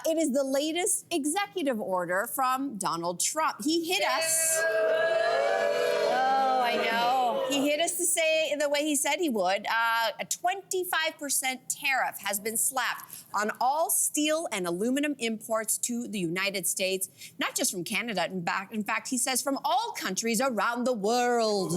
It is the latest executive order from Donald Trump. He hit us. Oh, I know. He hit us to say the way he said he would. A 25% tariff has been slapped on all steel and aluminum imports to the United States, not just from Canada. In fact, he says from all countries around the world.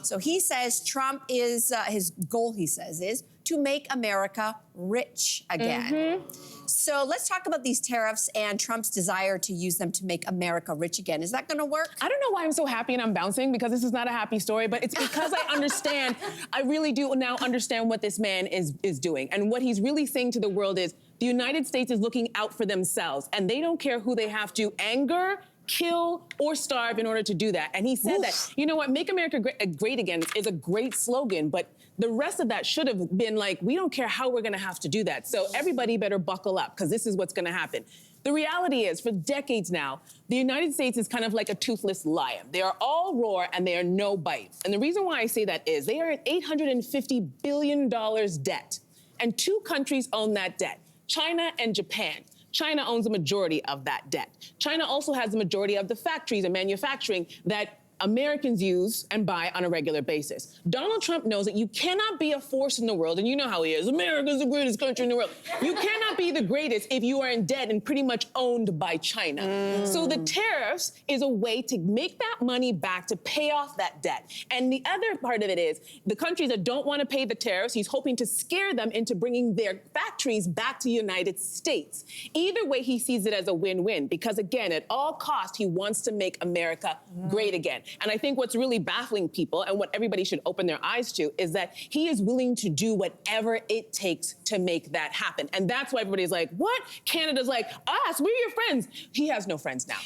So he says Trump is, his goal, he says, is to make America rich again. So let's talk about these tariffs and Trump's desire to use them to make America rich again. Is that going to work? I don't know why I'm so happy and I'm bouncing, because this is not a happy story, but it's because I understand, I really do now understand what this man is doing. And what he's really saying to the world is the United States is looking out for themselves, and they don't care who they have to anger, kill, or starve in order to do that. And he said that, you know what, make America great again is a great slogan, but the rest of that should have been like, we don't care how we're gonna have to do that. So everybody better buckle up, because this is what's gonna happen. The reality is, for decades now, the United States is kind of like a toothless lion. They are all roar and they are no bite. And the reason why I say that is they are at $850 billion debt. And two countries own that debt, China and Japan. China owns a majority of that debt. China also has the majority of the factories and manufacturing that Americans use and buy on a regular basis. Donald Trump knows that you cannot be a force in the world, and you know how he is. America's the greatest country in the world. You cannot be the greatest if you are in debt and pretty much owned by China. So the tariffs is a way to make that money back to pay off that debt. And the other part of it is the countries that don't want to pay the tariffs, he's hoping to scare them into bringing their factories back to the United States. Either way, he sees it as a win-win, because again, at all costs, he wants to make America great again. And I think what's really baffling people, and what everybody should open their eyes to, is that he is willing to do whatever it takes to make that happen. And that's why everybody's like, what? Canada's like, us, we're your friends. He has no friends now.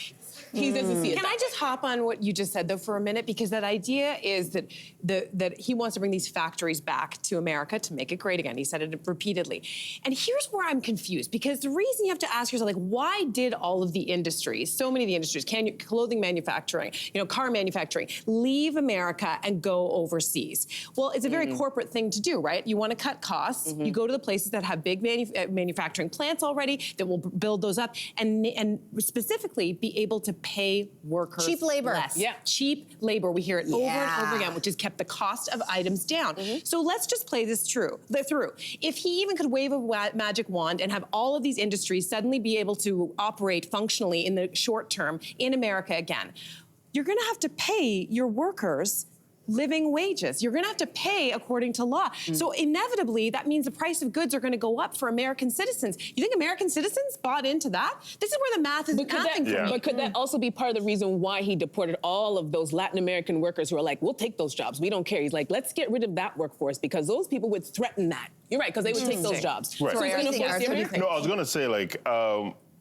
He doesn't see it. Can I just hop on what you just said, though, for a minute? Because that idea is that that he wants to bring these factories back to America to make it great again. He said it repeatedly. And here's where I'm confused, because the reason you have to ask yourself, like, why did all of the industries, so many of the industries, clothing manufacturing, car manufacturing, leave America and go overseas? Well, it's a very corporate thing to do, right? You want to cut costs. You go to the places that have big manufacturing plants already that will build those up, and specifically be able to pay workers cheap labor. less. Yeah, cheap labor. We hear it over and over again, which has kept the cost of items down. So let's just play this through. If he even could wave a magic wand and have all of these industries suddenly be able to operate functionally in the short term in America again, you're going to have to pay your workers living wages. You're going to have to pay according to law. So inevitably, that means the price of goods are going to go up for American citizens. You think American citizens bought into that? This is where the math is mathing for me. But could that also be part of the reason why he deported all of those Latin American workers who are like, we'll take those jobs, we don't care. He's like, let's get rid of that workforce, because those people would threaten that. You're right, because they would take those jobs. Right. So he's gonna force everything. No, I was going to say, like,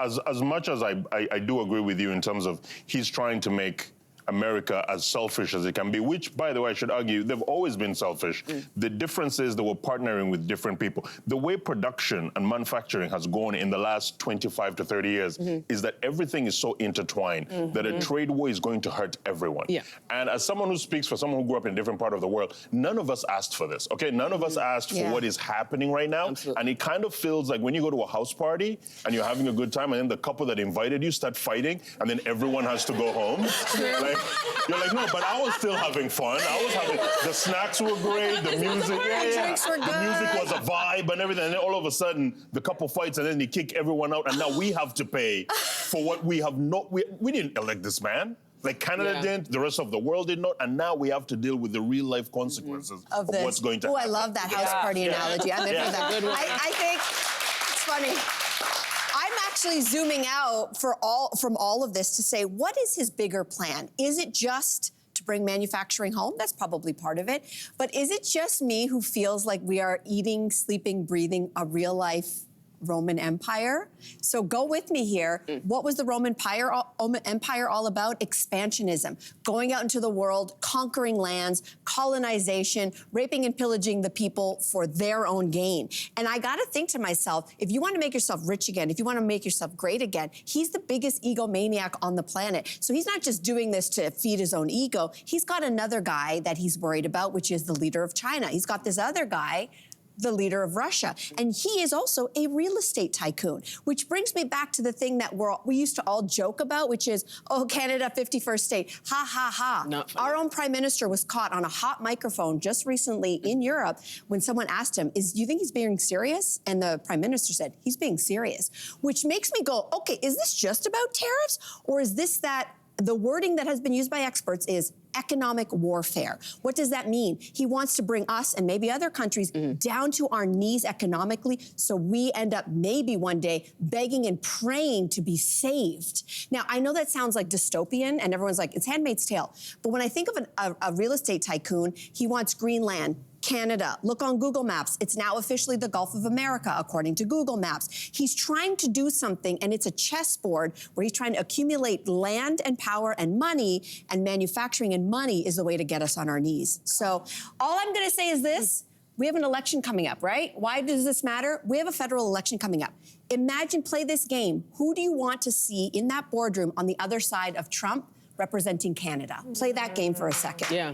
as much as I do agree with you in terms of he's trying to make America as selfish as it can be, which, by the way, I should argue, they've always been selfish. The difference is that we're partnering with different people. The way production and manufacturing has gone in the last 25 to 30 years is that everything is so intertwined that a trade war is going to hurt everyone. And as someone who speaks for someone who grew up in a different part of the world, none of us asked for this, okay? None of us asked for what is happening right now. And it kind of feels like when you go to a house party and you're having a good time, and then the couple that invited you start fighting, and then everyone has to go home. Like, you're like, no, but I was still having fun. I was having, the snacks were great, the music, the music was a vibe and everything. And then all of a sudden, the couple fights, and then they kick everyone out, and now we have to pay for what we have not, we didn't elect this man. Like Canada didn't, the rest of the world did not, and now we have to deal with the real life consequences of what's going to happen. I love that house party analogy. I'm in for that. Good one. I think it's funny. I'm actually zooming out from all of this to say, what is his bigger plan? Is it just to bring manufacturing home? That's probably part of it. But is it just me who feels like we are eating, sleeping, breathing a real life Roman Empire? So go with me here. What was the Roman Empire all about? Expansionism, going out into the world, conquering lands, colonization, raping and pillaging the people for their own gain. And I got to think to myself, if you want to make yourself rich again, if you want to make yourself great again, he's the biggest egomaniac on the planet. So he's not just doing this to feed his own ego. He's got another guy that he's worried about, which is the leader of China. He's got this other guy the leader of Russia. And he is also a real estate tycoon, which brings me back to the thing that we used to all joke about, which is, oh, Canada, 51st state, ha, ha, ha. Not funny. Our own prime minister was caught on a hot microphone just recently in Europe when someone asked him, do you think he's being serious? And the prime minister said, he's being serious, which makes me go, okay, is this just about tariffs? Or is this that the wording that has been used by experts is economic warfare? What does that mean? He wants to bring us and maybe other countries down to our knees economically, so we end up maybe one day begging and praying to be saved. Now, I know that sounds like dystopian, and everyone's like, it's Handmaid's Tale. But when I think of a real estate tycoon, he wants Greenland, Canada. Look on Google Maps. It's now officially the Gulf of America, according to Google Maps. He's trying to do something, and it's a chessboard where he's trying to accumulate land and power and money, and manufacturing and money is the way to get us on our knees. So all I'm going to say is this. We have an election coming up, right? Why does this matter? We have a federal election coming up. Imagine, play this game. Who do you want to see in that boardroom on the other side of Trump representing Canada? Play that game for a second. Yeah.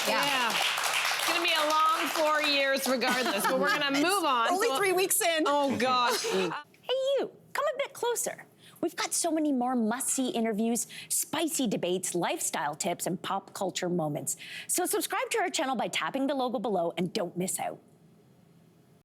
Yeah. It's going to be a long 4 years regardless, but we're going to move on. Only 3 weeks in. Oh, gosh. Hey, you, come a bit closer. We've got so many more must-see interviews, spicy debates, lifestyle tips, and pop culture moments. So subscribe to our channel by tapping the logo below and don't miss out.